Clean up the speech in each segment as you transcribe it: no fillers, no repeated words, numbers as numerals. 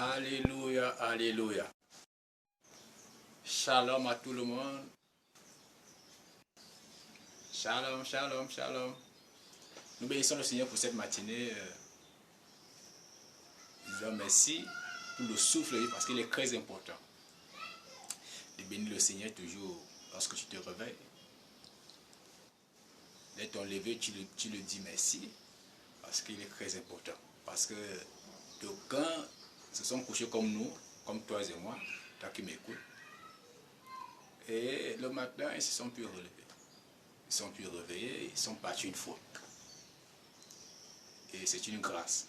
Alléluia, alléluia. Shalom à tout le monde. Shalom, shalom, shalom. Nous bénissons le Seigneur pour cette matinée. Nous disons merci pour le souffle parce qu'il est très important de bénir le Seigneur toujours lorsque tu te réveilles. Dès ton lever, tu le dis merci parce qu'il est très important. Parce que d'aucuns se sont couchés comme nous, comme toi et moi, toi qui m'écoutes. Et le matin, ils se sont plus relevés. Ils sont plus réveillés, ils sont partis une fois. Et c'est une grâce.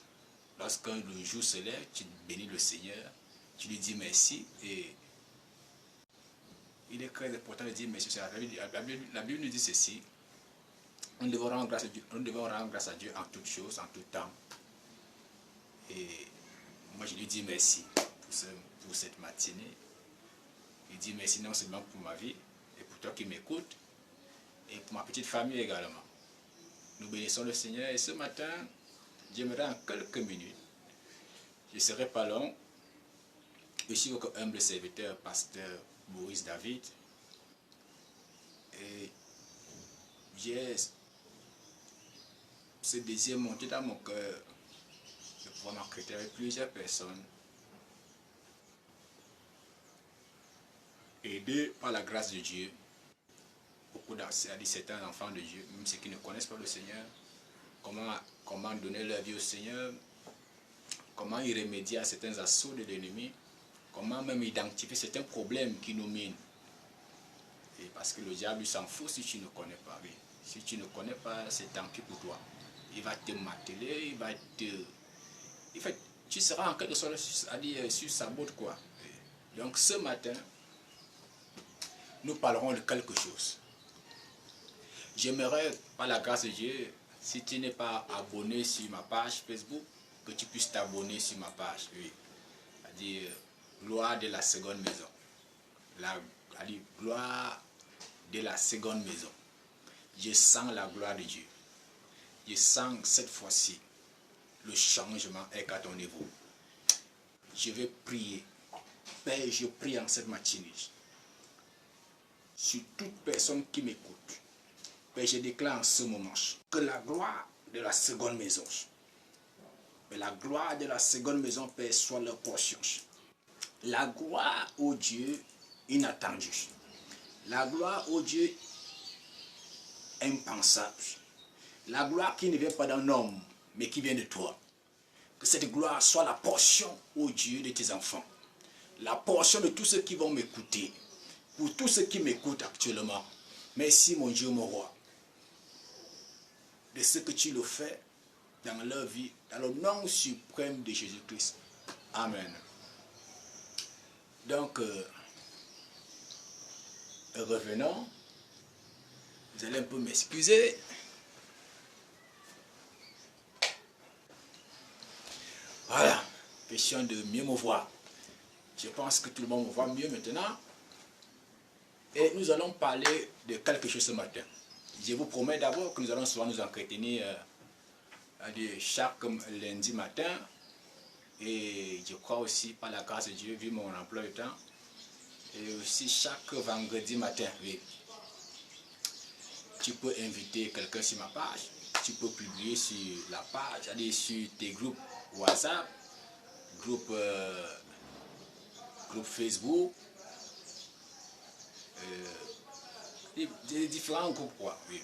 Lorsque le jour se lève, tu bénis le Seigneur, tu lui dis merci. Et il est très important de dire merci. La Bible nous dit ceci. Nous devons rendre grâce à Dieu en toutes choses, en tout temps. Et moi, je lui dis merci pour cette matinée. Je dis merci non seulement pour ma vie, et pour toi qui m'écoutes, et pour ma petite famille également. Nous bénissons le Seigneur. Et ce matin, j'aimerais en quelques minutes, je ne serai pas long, je suis votre humble serviteur, pasteur Maurice David. Et j'ai ce désir monté dans mon cœur de pouvoir m'enquêter avec plusieurs personnes, aidés par la grâce de Dieu, beaucoup certains enfants de Dieu, même ceux qui ne connaissent pas le Seigneur, comment donner leur vie au Seigneur, comment y remédier à certains assauts de l'ennemi, comment même identifier certains problèmes qui nous minent. Et parce que le diable s'en fout si tu ne connais pas. Oui. Si tu ne connais pas, c'est tant pis pour toi. Il va te marteler, il va te... En fait, tu seras en quelque sorte sur sa botte, quoi. Donc ce matin, nous parlerons de quelque chose. J'aimerais, par la grâce de Dieu, si tu n'es pas abonné sur ma page Facebook, que tu puisses t'abonner sur ma page. Oui. C'est-à-dire, gloire de la seconde maison. Gloire de la seconde maison. Je sens la gloire de Dieu. Je sens cette fois-ci, le changement est à ton niveau. Je vais prier. Père, je prie en cette matinée. Sur toute personne qui m'écoute. Père, je déclare en ce moment que la gloire de la seconde maison, la gloire de la seconde maison, Père, soit leur portion. La gloire au Dieu inattendu. La gloire au Dieu impensable. La gloire qui ne vient pas d'un homme, mais qui vient de toi. Que cette gloire soit la portion au Dieu de tes enfants. La portion de tous ceux qui vont m'écouter. Pour tous ceux qui m'écoutent actuellement. Merci mon Dieu, mon roi. De ce que tu le fais dans leur vie, dans le nom suprême de Jésus-Christ. Amen. Donc, revenons. Vous allez un peu m'excuser. Voilà. Question de mieux me voir. Je pense que tout le monde me voit mieux maintenant. Et nous allons parler de quelque chose ce matin. Je vous promets d'abord que nous allons souvent nous entretenir chaque lundi matin. Et je crois aussi, par la grâce de Dieu, vu mon emploi de temps, et aussi chaque vendredi matin. Oui. Tu peux inviter quelqu'un sur ma page. Tu peux publier sur la page, c'est-à-dire sur tes groupes WhatsApp, groupe Facebook, des différents groupes, quoi, oui,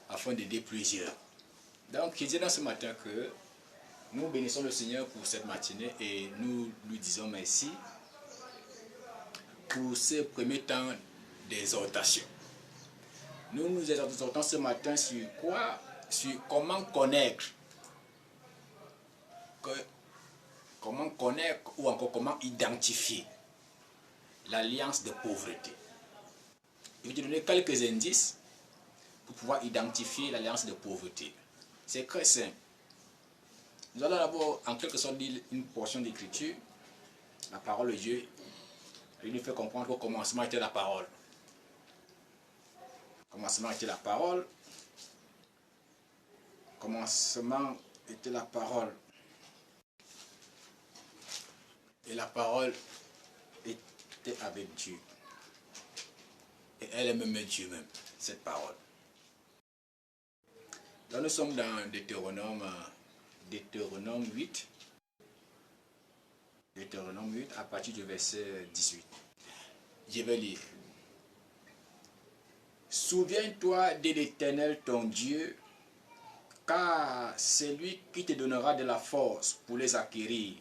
afin d'aider plusieurs. Donc, je dis dans ce matin que nous bénissons le Seigneur pour cette matinée et nous lui disons merci pour ce premier temps d'exhortation. Nous nous exhortons ce matin sur quoi? Sur comment connaître ou encore comment identifier l'alliance de pauvreté. Je vais te donner quelques indices pour pouvoir identifier l'alliance de pauvreté. C'est très simple. Nous allons d'abord en quelque sorte lire une portion d'écriture, la parole de Dieu. Il nous fait comprendre qu'au commencement était la parole. Au commencement était la parole. Au commencement était la parole. Et la parole était avec Dieu. Et elle est même Dieu même, cette parole. Là, nous sommes dans Deutéronome 8. Deutéronome 8, à partir du verset 18. Je vais lire. Souviens-toi de l'Éternel ton Dieu, car c'est lui qui te donnera de la force pour les acquérir,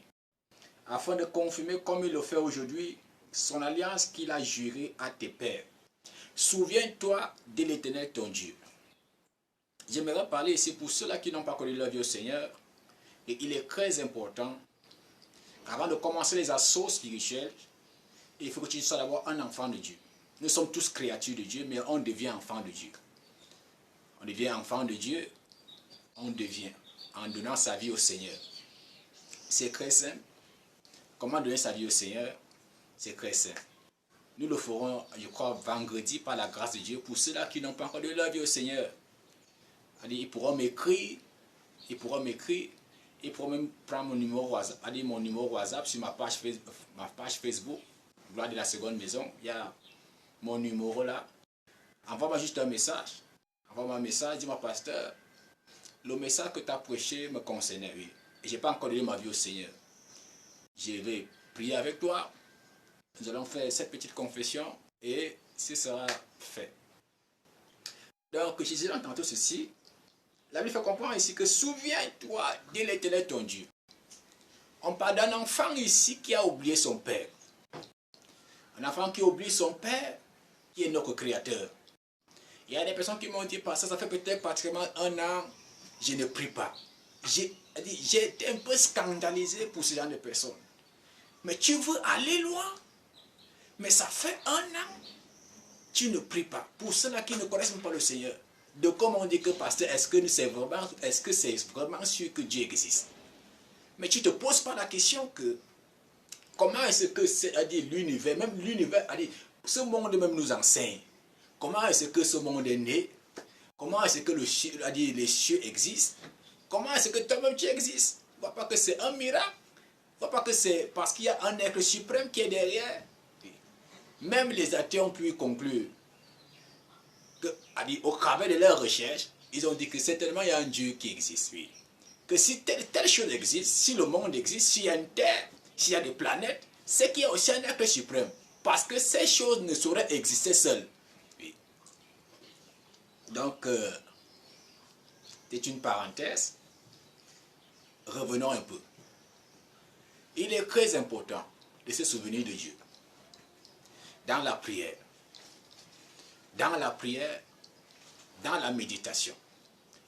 afin de confirmer comme il le fait aujourd'hui son alliance qu'il a jurée à tes pères. Souviens-toi de l'Éternel ton Dieu. J'aimerais parler ici pour ceux-là qui n'ont pas connu leur vie au Seigneur, et il est très important, avant de commencer les assauts spirituels, il faut que tu sois d'abord un enfant de Dieu. Nous sommes tous créatures de Dieu, mais on devient enfant de Dieu. On devient enfant de Dieu, on devient, en donnant sa vie au Seigneur. C'est très simple. Comment donner sa vie au Seigneur? C'est très simple. Nous le ferons, je crois, vendredi, par la grâce de Dieu, pour ceux-là qui n'ont pas encore donné leur vie au Seigneur. Ils pourront m'écrire, ils pourront même prendre mon numéro WhatsApp sur ma page Facebook, Gloire de la seconde maison. Il y a mon numéro là. Envoie-moi juste un message. Envoie-moi un message, dis-moi, pasteur, le message que tu as prêché me concernait, oui. Et je n'ai pas encore donné ma vie au Seigneur. Je vais prier avec toi. Nous allons faire cette petite confession et ce sera fait. Donc, Jésus entend tout ceci. La Bible fait comprendre ici que souviens-toi de l'Éternel ton Dieu. On parle d'un enfant ici qui a oublié son père. Un enfant qui oublie son père, qui est notre créateur. Il y a des personnes qui m'ont dit, ça fait peut-être pratiquement 1 an, je ne prie pas. J'ai été un peu scandalisé pour ce genre de personnes. Mais tu veux aller loin? Mais ça fait 1 an, tu ne pries pas. Pour ceux-là qui ne connaissent même pas le Seigneur, de comment on dit que pasteur, est-ce que c'est vraiment sûr que Dieu existe? Mais tu ne te poses pas la question que comment est-ce que l'univers, même l'univers, ce monde même nous enseigne. Comment est-ce que ce monde est né? Comment est-ce que les cieux existent? Comment est-ce que toi-même tu existes? Ne vois pas que c'est un miracle? Ne vois pas que c'est parce qu'il y a un être suprême qui est derrière? Même les athées ont pu conclure que, au travers de leurs recherches, ils ont dit que certainement il y a un Dieu qui existe, oui. Que si telle chose existe, si le monde existe, s'il y a une terre, s'il y a des planètes, c'est qu'il y a aussi un être suprême. Parce que ces choses ne sauraient exister seules. Oui. Donc, c'est une parenthèse. Revenons un peu. Il est très important de se souvenir de Dieu. Dans la prière. Dans la prière, dans la méditation.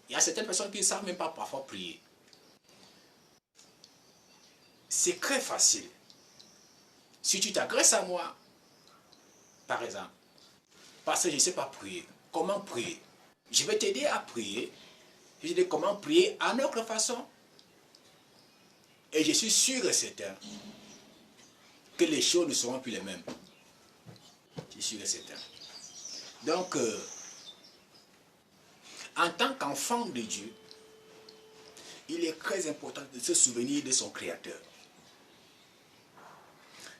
Il y a certaines personnes qui ne savent même pas parfois prier. C'est très facile. Si tu t'agresses à moi, par exemple, parce que je ne sais pas prier, comment prier? Je vais t'aider à prier. Je vais te dire comment prier à notre façon. Et je suis sûr et certain que les choses ne seront plus les mêmes. Je suis sûr et certain. Donc, en tant qu'enfant de Dieu, il est très important de se souvenir de son Créateur.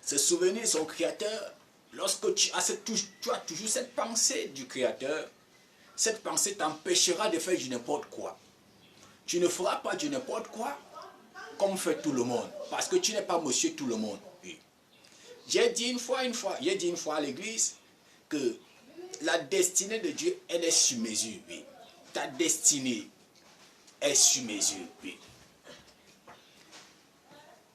Se souvenir de son Créateur, lorsque tu as toujours cette pensée du Créateur, cette pensée t'empêchera de faire du n'importe quoi. Tu ne feras pas du n'importe quoi comme fait tout le monde, parce que tu n'es pas monsieur tout le monde. Oui. J'ai dit une fois à l'église que la destinée de Dieu, elle est sur mesure. Oui. Ta destinée est sur mesure. Oui.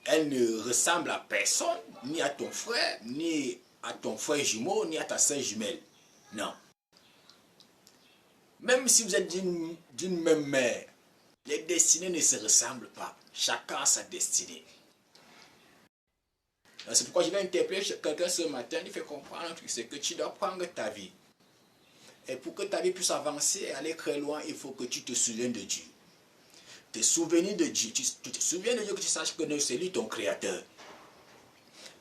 Elle ne ressemble à personne, ni à ton frère, ni à ton frère jumeau, ni à ta soeur jumelle. Non. Même si vous êtes d'une même mère, les destinées ne se ressemblent pas. Chacun a sa destinée. C'est pourquoi je vais interpeller quelqu'un ce matin, il fait comprendre que c'est que tu dois prendre ta vie. Et pour que ta vie puisse avancer et aller très loin, il faut que tu te souviennes de Dieu. Te souvenir de Dieu. Tu te souviens de Dieu, que tu saches que c'est lui ton créateur.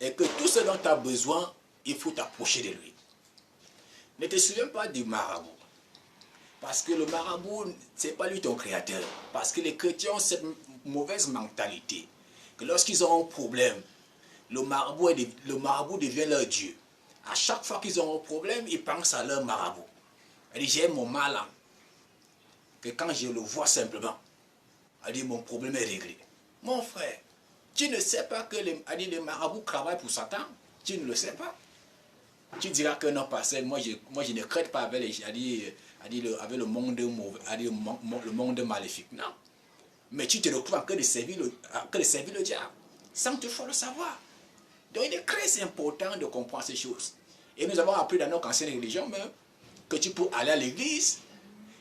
Et que tout ce dont tu as besoin, il faut t'approcher de lui. Ne te souviens pas du marabout. Parce que le marabout, ce n'est pas lui ton créateur. Parce que les chrétiens ont cette mauvaise mentalité. Que lorsqu'ils ont un problème, le marabout devient leur Dieu. À chaque fois qu'ils ont un problème, ils pensent à leur marabout. Elle dit, j'ai mon mal, hein, que quand je le vois simplement, elle dit, mon problème est réglé. Mon frère, tu ne sais pas que les marabouts travaillent pour Satan? Tu ne le sais pas? Tu diras que non, pasteur, moi je ne crête pas avec, avec le monde mauvais, le monde maléfique. Non. Mais tu te retrouves que de servir le diable, sans toutefois le savoir. Donc il est très important de comprendre ces choses. Et nous avons appris dans notre ancienne religion même que tu peux aller à l'église,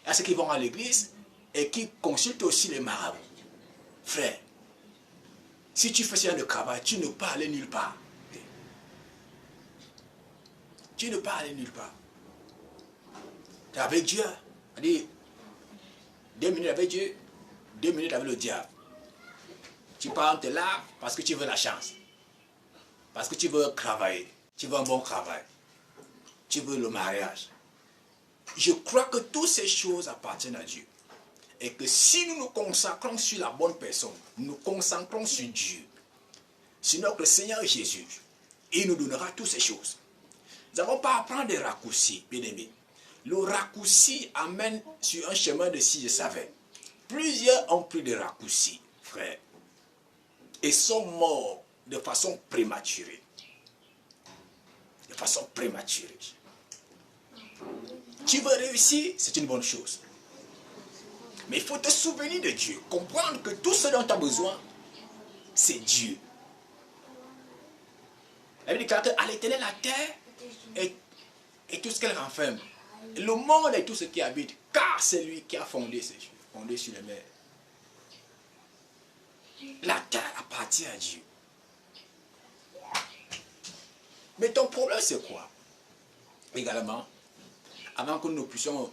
à ceux qui vont à l'église et qui consultent aussi les marabouts. Frère, si tu fais ce genre de travail, tu ne peux pas aller nulle part. Tu ne peux pas aller nulle part. Tu es avec Dieu. C'est-à-dire, 2 minutes avec Dieu, 2 minutes avec le diable. Tu parles de là parce que tu veux la chance. Parce que tu veux travailler. Tu veux un bon travail. Tu veux le mariage. Je crois que toutes ces choses appartiennent à Dieu. Et que si nous nous consacrons sur la bonne personne, nous nous concentrons sur Dieu, sur notre Seigneur Jésus, il nous donnera toutes ces choses. Nous n'avons pas à prendre des raccourcis, bien aimés. Le raccourci amène sur un chemin de si je savais. Plusieurs ont pris des raccourcis, frère, et sont morts de façon prématurée. De façon prématurée. Tu veux réussir, c'est une bonne chose. Mais il faut te souvenir de Dieu. Comprendre que tout ce dont tu as besoin, c'est Dieu. La Bible déclare qu'à l'Éternel la terre et tout ce qu'elle renferme. Le monde et tout ce qui habite. Car c'est lui qui a fondé ces choses, fondé sur les mers. La terre appartient à Dieu. Mais ton problème c'est quoi? Également, avant que nous puissions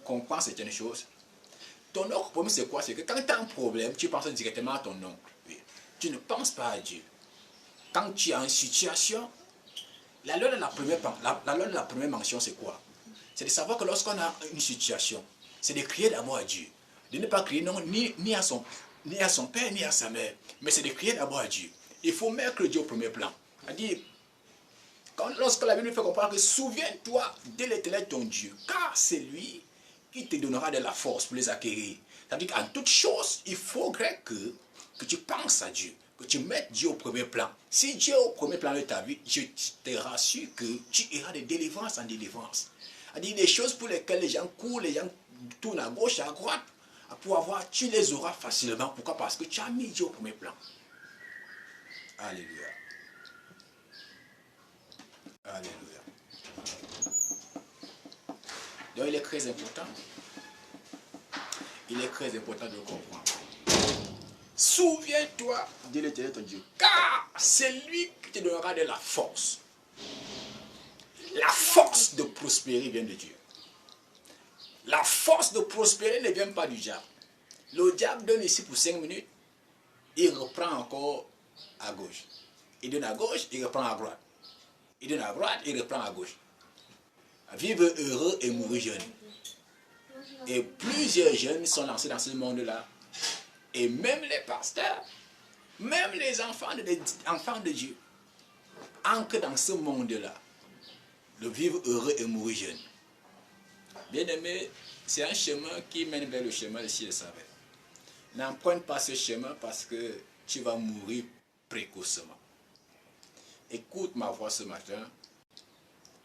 comprendre certaines choses, ton autre problème c'est quoi? C'est que quand tu as un problème, tu penses directement à ton oncle. Tu ne penses pas à Dieu. Quand tu as une situation, la loi de la première mention c'est quoi? C'est de savoir que lorsqu'on a une situation, c'est de crier d'abord à Dieu. De ne pas crier non, ni à son père, ni à sa mère. Mais c'est de crier d'abord à Dieu. Il faut mettre Dieu au premier plan. C'est-à-dire, lorsque la Bible nous fait comprendre que souviens-toi de l'Éternel ton Dieu, car c'est lui qui te donnera de la force pour les acquérir. C'est-à-dire qu'en toute chose, il faudrait que tu penses à Dieu, que tu mettes Dieu au premier plan. Si Dieu est au premier plan de ta vie, je te rassure que tu iras de délivrance en délivrance. C'est-à-dire des choses pour lesquelles les gens courent, les gens tournent à gauche, à droite, pour avoir, tu les auras facilement. Pourquoi? Parce que tu as mis Dieu au premier plan. Alléluia. Alléluia. Donc il est très important. Il est très important de le comprendre. Souviens-toi de l'Éternel ton Dieu, car c'est lui qui te donnera de la force. La force de prospérer vient de Dieu. La force de prospérer ne vient pas du diable. Le diable donne ici pour 5 minutes, il reprend encore à gauche. Il donne à gauche, il reprend à droite. Il donne à droite, il reprend à gauche. Vivre heureux et mourir jeune. Et plusieurs jeunes sont lancés dans ce monde-là. Et même les pasteurs, même les enfants de Dieu, ancrent dans ce monde-là. Le vivre heureux et mourir jeune. Bien aimé, c'est un chemin qui mène vers le chemin de si le savait. N'emprunte pas ce chemin parce que tu vas mourir précocement. Écoute ma voix ce matin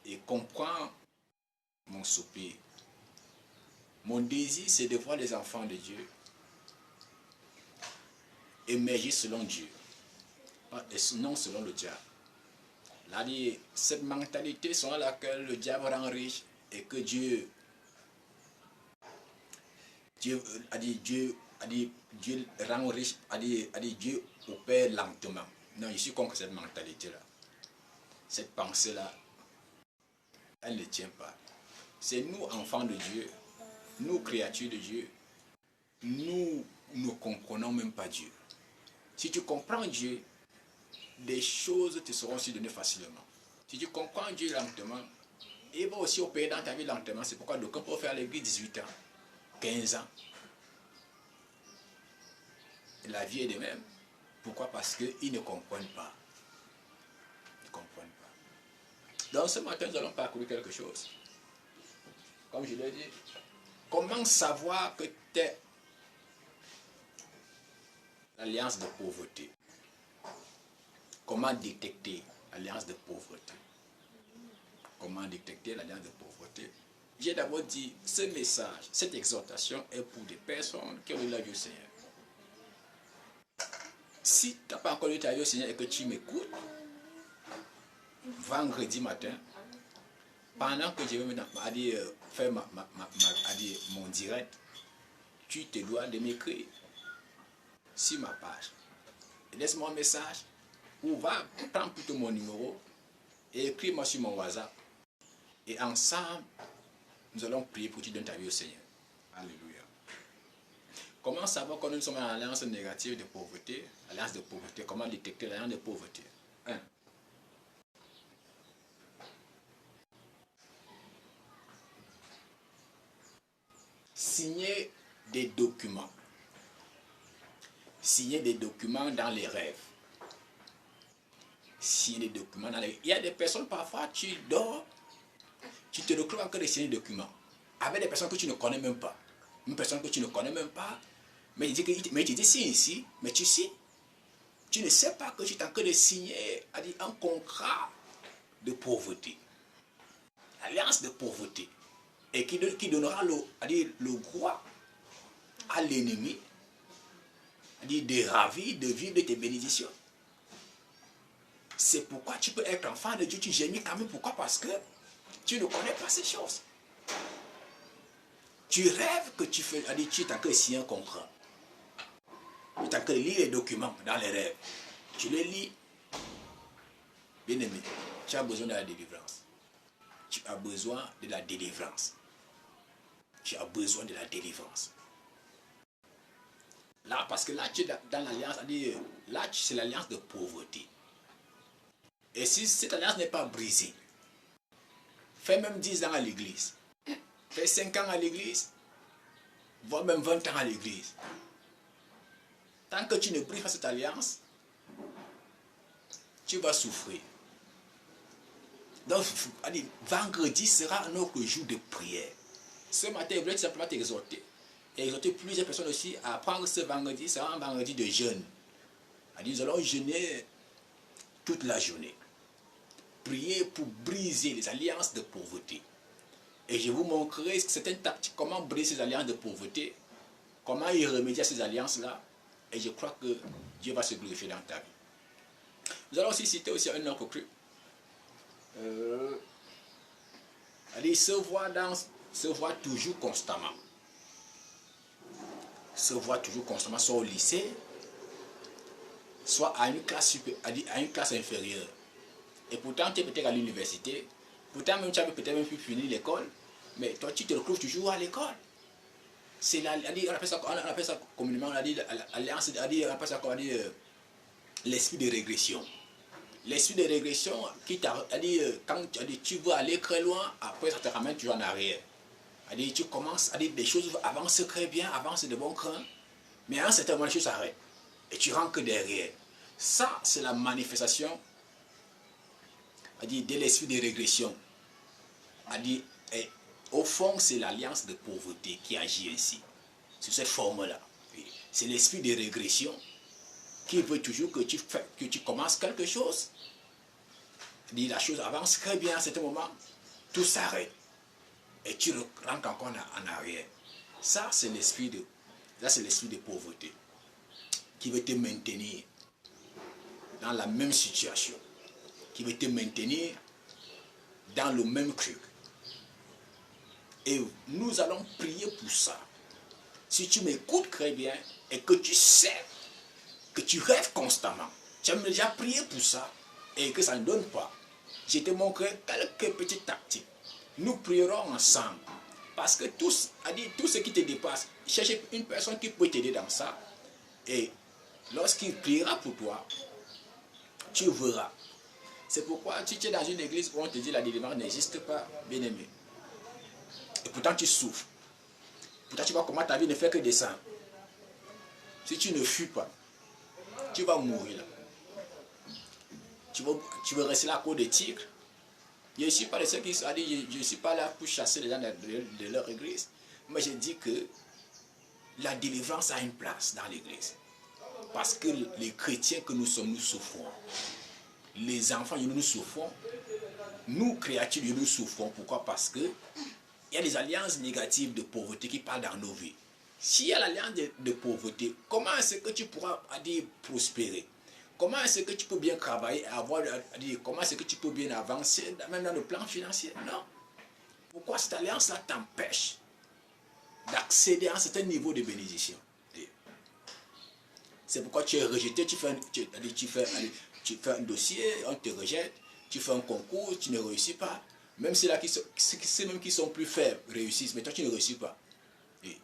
et comprends mon soupir. Mon désir, c'est de voir les enfants de Dieu émerger selon Dieu, non selon le diable. Là, cette mentalité selon laquelle le diable rend riche et que Dieu rend riche, Dieu opère lentement. Non, je suis contre cette mentalité-là. Cette pensée-là, elle ne tient pas. C'est nous, enfants de Dieu, nous, créatures de Dieu, nous ne comprenons même pas Dieu. Si tu comprends Dieu, des choses te seront aussi données facilement. Si tu comprends Dieu lentement, il va aussi opérer dans ta vie lentement. C'est pourquoi d'aucuns peuvent faire l'église 18 ans, 15 ans. La vie est de même. Pourquoi? Parce qu'ils ne comprennent pas. Donc ce matin, nous allons parcourir quelque chose. Comme je l'ai dit, comment savoir que tu es l'alliance de pauvreté? Comment détecter l'alliance de pauvreté? Comment détecter l'alliance de pauvreté? J'ai d'abord dit, ce message, cette exhortation est pour des personnes qui ont eu la vie au Seigneur. Si tu n'as pas encore eu ta vie au Seigneur et que tu m'écoutes, vendredi matin, pendant que je vais maintenant faire mon direct, tu te dois de m'écrire sur ma page. Laisse-moi un message ou va prendre plutôt mon numéro et écris-moi sur mon WhatsApp. Et ensemble, nous allons prier pour que tu donnes ta vie au Seigneur. Alléluia. Comment savoir quand nous sommes en alliance négative de pauvreté? Alliance de pauvreté, comment détecter l'alliance de pauvreté? 1. Signer des documents. Signer des documents dans les rêves. Signer des documents dans les rêves. Il y a des personnes, parfois, tu dors, tu te retrouves en train de signer des documents avec des personnes que tu ne connais même pas. Une personne que tu ne connais même pas, mais tu dis signe ici, mais tu signes. Tu ne sais pas que tu es en train de signer un contrat de pauvreté. Alliance de pauvreté. Et qui donnera le droit à l'ennemi de ravir, de vivre de tes bénédictions. C'est pourquoi tu peux être enfant de Dieu, tu gémis quand même. Pourquoi? Parce que tu ne connais pas ces choses. Tu rêves que tu es en train de signer un contrat. Tu es en train de lire les documents dans les rêves. Tu les lis. Bien aimé, tu as besoin de la délivrance. Tu as besoin de la délivrance. Tu as besoin de la délivrance. Là, parce que là, tu es dans l'alliance, là, c'est l'alliance de pauvreté. Et si cette alliance n'est pas brisée, fais même 10 ans à l'église, fais 5 ans à l'église, voire même 20 ans à l'église. Tant que tu ne brises pas cette alliance, tu vas souffrir. Donc, vendredi sera un autre jour de prière. Ce matin, je voulais simplement t'exhorter. Et exhorter plusieurs personnes aussi à prendre ce vendredi. C'est un vendredi de jeûne. Nous allons jeûner toute la journée. Prier pour briser les alliances de pauvreté. Et je vous montrerai certaines tactiques, comment briser ces alliances de pauvreté, comment y remédier à ces alliances-là. Et je crois que Dieu va se glorifier dans ta vie. Nous allons aussi citer aussi un autre cru. Se voit toujours constamment. Se voit toujours constamment, soit au lycée, soit à une classe inférieure. Et pourtant, tu es peut-être à l'université, pourtant même tu as peut-être même pu finir l'école, mais toi tu te retrouves toujours à l'école. C'est on appelle ça communément, l'alliance, on appelle ça l'esprit de régression. L'esprit de régression qui t'a dit, quand tu veux aller très loin, après ça te ramène toujours en arrière. Tu commences à dire des choses avancent très bien, avancent de bon cran, mais à un certain moment les choses s'arrêtent. Et tu rentres derrière. Ça, c'est la manifestation de l'esprit de régression. Au fond, c'est l'alliance de pauvreté qui agit ainsi, sur cette forme-là. C'est l'esprit de régression qui veut toujours que tu commences quelque chose. La chose avance très bien à ce moment, tout s'arrête. Et tu rentres encore en arrière. Ça, c'est l'esprit de pauvreté qui veut te maintenir dans la même situation, qui veut te maintenir dans le même truc. Et nous allons prier pour ça. Si tu m'écoutes très bien et que tu sais que tu rêves constamment, tu as déjà prié pour ça et que ça ne donne pas, je te montrerai quelques petites tactiques. Nous prierons ensemble. Parce que tout ce qui te dépasse, cherche une personne qui peut t'aider dans ça. Et lorsqu'il priera pour toi, tu verras. C'est pourquoi si tu es dans une église où on te dit la délivrance n'existe pas, bien aimé. Et pourtant tu souffres. Pourtant tu vois comment ta vie ne fait que descendre. Si tu ne fuis pas, tu vas mourir là. Tu vas rester là à cause des tigres. Je ne suis pas de ceux qui sont dit, je ne suis pas là pour chasser les gens de leur église. Mais je dis que la délivrance a une place dans l'église. Parce que les chrétiens que nous sommes, nous souffrons. Les enfants, nous souffrons. Nous, créatures, nous souffrons. Pourquoi? Parce que il y a des alliances négatives de pauvreté qui parlent dans nos vies. S'il y a l'alliance de pauvreté, comment est-ce que tu pourras dire, prospérer? Comment est-ce que tu peux bien travailler, comment est-ce que tu peux bien avancer, même dans le plan financier? Non. Pourquoi cette alliance-là t'empêche d'accéder à un certain niveau de bénédiction? C'est pourquoi tu es rejeté, tu fais un dossier, on te rejette, tu fais un concours, tu ne réussis pas. Même ceux-là qui sont plus faibles réussissent, mais toi tu ne réussis pas. Et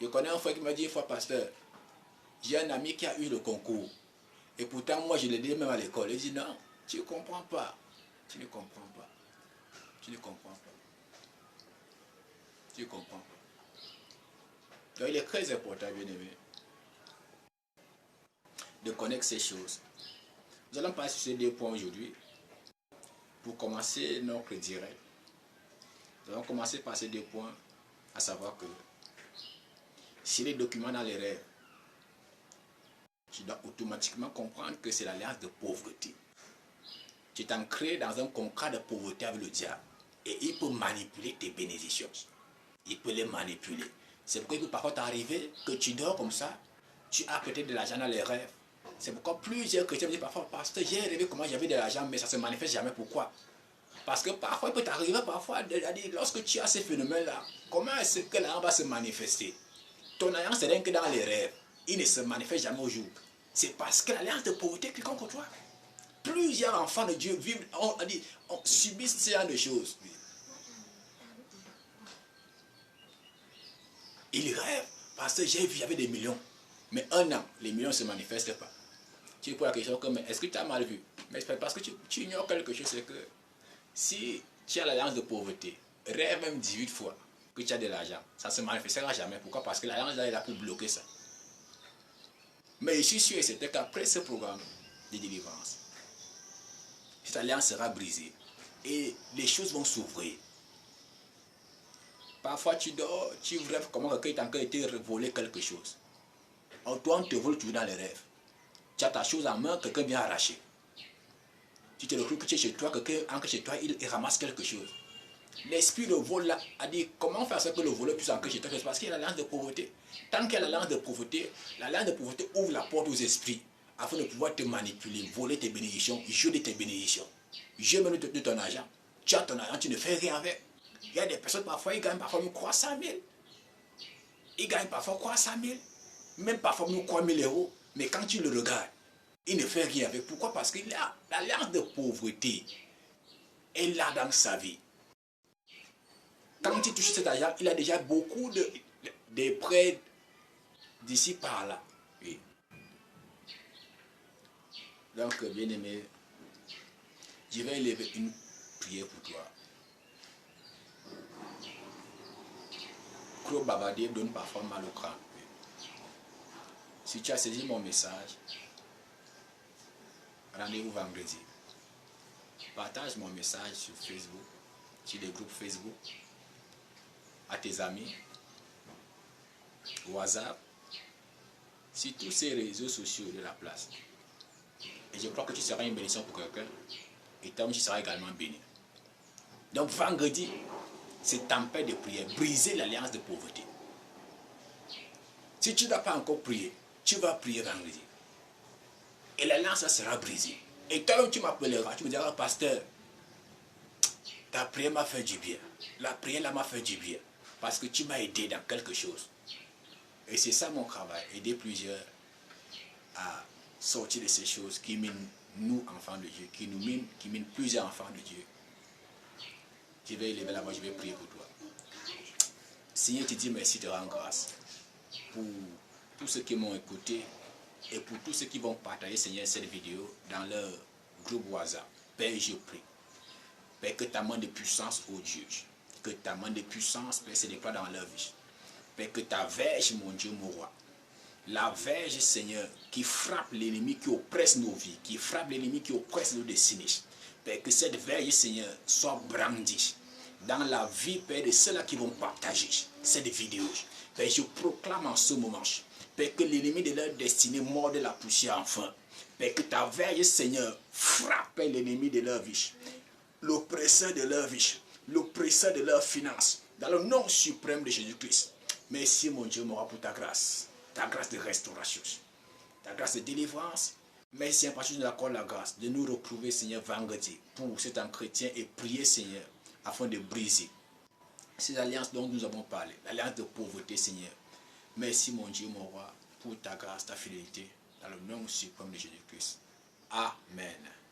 je connais un frère qui m'a dit une fois, pasteur, j'ai un ami qui a eu le concours. Et pourtant, moi, je l'ai dit même à l'école. Il dit, non, tu ne comprends pas. Tu ne comprends pas. Tu ne comprends pas. Tu ne comprends pas. Donc, il est très important, bien aimé, de connaître ces choses. Nous allons passer sur ces 2 points aujourd'hui. Pour commencer notre direct, nous allons commencer par ces 2 points, à savoir que si les documents dans les rêves, tu dois automatiquement comprendre que c'est l'alliance de pauvreté. Tu es ancré dans un contrat de pauvreté avec le diable. Et il peut manipuler tes bénédictions. Il peut les manipuler. C'est pourquoi il peut parfois t'arriver que tu dors comme ça, tu as peut-être de l'argent dans les rêves. C'est pourquoi plusieurs chrétiens me disent parfois, pasteur, j'ai rêvé comment j'avais de l'argent, mais ça ne se manifeste jamais. Pourquoi? Parce que parfois, il peut t'arriver parfois, lorsque tu as ces phénomènes-là, comment est-ce que l'argent va se manifester? Ton alliance, c'est rien que dans les rêves. Il ne se manifeste jamais au jour. C'est parce que l'alliance de pauvreté est contre toi. Plusieurs enfants de Dieu vivent, subissent ce genre de choses. Ils rêvent parce que j'ai vu, j'avais des millions. Mais un an, les millions ne se manifestent pas. Tu poses la question comme, est-ce que tu as mal vu? Mais c'est parce que tu ignores quelque chose, c'est que si tu as l'alliance de pauvreté, rêve même 18 fois que tu as de l'argent, ça ne se manifestera jamais. Pourquoi? Parce que l'alliance là est là pour bloquer ça. Mais je suis sûr et certain qu'après ce programme de délivrance, cette alliance sera brisée et les choses vont s'ouvrir. Parfois tu dors, tu rêves comment quelqu'un t'a encore été volé quelque chose. En toi, on te vole toujours dans les rêves. Tu as ta chose en main, quelqu'un vient arracher. Tu te retrouves que tu es chez toi, quelqu'un entre chez toi, il ramasse quelque chose. L'esprit de vol là a dit comment faire ça que le voleur puisse entrer chez toi? C'est parce qu'il y a l'alliance de pauvreté. Tant qu'il y a l'alliance de pauvreté ouvre la porte aux esprits afin de pouvoir te manipuler, voler tes bénédictions, jouer tes bénédictions. Jouer même de ton argent. Tu as ton argent, tu ne fais rien avec. Il y a des personnes parfois, ils gagnent parfois 300 000. Ils gagnent parfois 300 000. Même parfois 3 000 euros. Mais quand tu le regardes, il ne fait rien avec. Pourquoi? Parce qu'il a l'alliance de pauvreté. Elle l'a dans sa vie. Quand il touche cet argent, il a déjà beaucoup de prêts d'ici par là. Oui. Donc, bien aimé, je vais élever une prière pour toi. Claude Babadir donne parfois mal au crâne. Si tu as saisi mon message, rendez-vous vendredi. Partage mon message sur Facebook, sur les groupes Facebook, à tes amis, WhatsApp, sur tous ces réseaux sociaux de la place. Et je crois que tu seras une bénédiction pour quelqu'un et toi tu seras également béni. Donc vendredi, c'est tempête de prière, briser l'alliance de pauvreté. Si tu n'as pas encore prié, tu vas prier vendredi. Et l'alliance sera brisée. Et toi, tu m'appelleras, tu me diras, pasteur, ta prière m'a fait du bien. La prière là m'a fait du bien. Parce que tu m'as aidé dans quelque chose. Et c'est ça mon travail, aider plusieurs à sortir de ces choses qui minent nous, enfants de Dieu, qui minent plusieurs enfants de Dieu. Je vais élever la voix, je vais prier pour toi. Seigneur, te dis merci, te rends grâce pour tous ceux qui m'ont écouté et pour tous ceux qui vont partager, Seigneur, cette vidéo dans leur groupe WhatsApp. Père, je prie. Père, que ta main de puissance, ô Dieu, que ta main de puissance, Père, se déploie dans leur vie. Père, que ta verge, mon Dieu, mon roi, la verge, Seigneur, qui frappe l'ennemi qui oppresse nos vies, qui frappe l'ennemi qui oppresse nos destinées. Père, que cette veille, Seigneur, soit brandie dans la vie, Père, de ceux-là qui vont partager cette vidéo. Père, je proclame en ce moment, Père, que l'ennemi de leur destinée morde la poussière enfin. Père, que ta veille, Seigneur, frappe l'ennemi de leur vie, l'oppresseur de leur vie, l'oppresseur de leurs finances, dans le nom suprême de Jésus-Christ. Merci, mon Dieu, mon roi, pour ta grâce de restauration, ta grâce de délivrance. Merci, en particulier, de l'accord la grâce de nous retrouver, Seigneur, vendredi, pour cet an chrétien et prier, Seigneur, afin de briser ces alliances dont nous avons parlé, l'alliance de pauvreté, Seigneur. Merci, mon Dieu, mon roi, pour ta grâce, ta fidélité, dans le nom suprême de Jésus-Christ. Amen.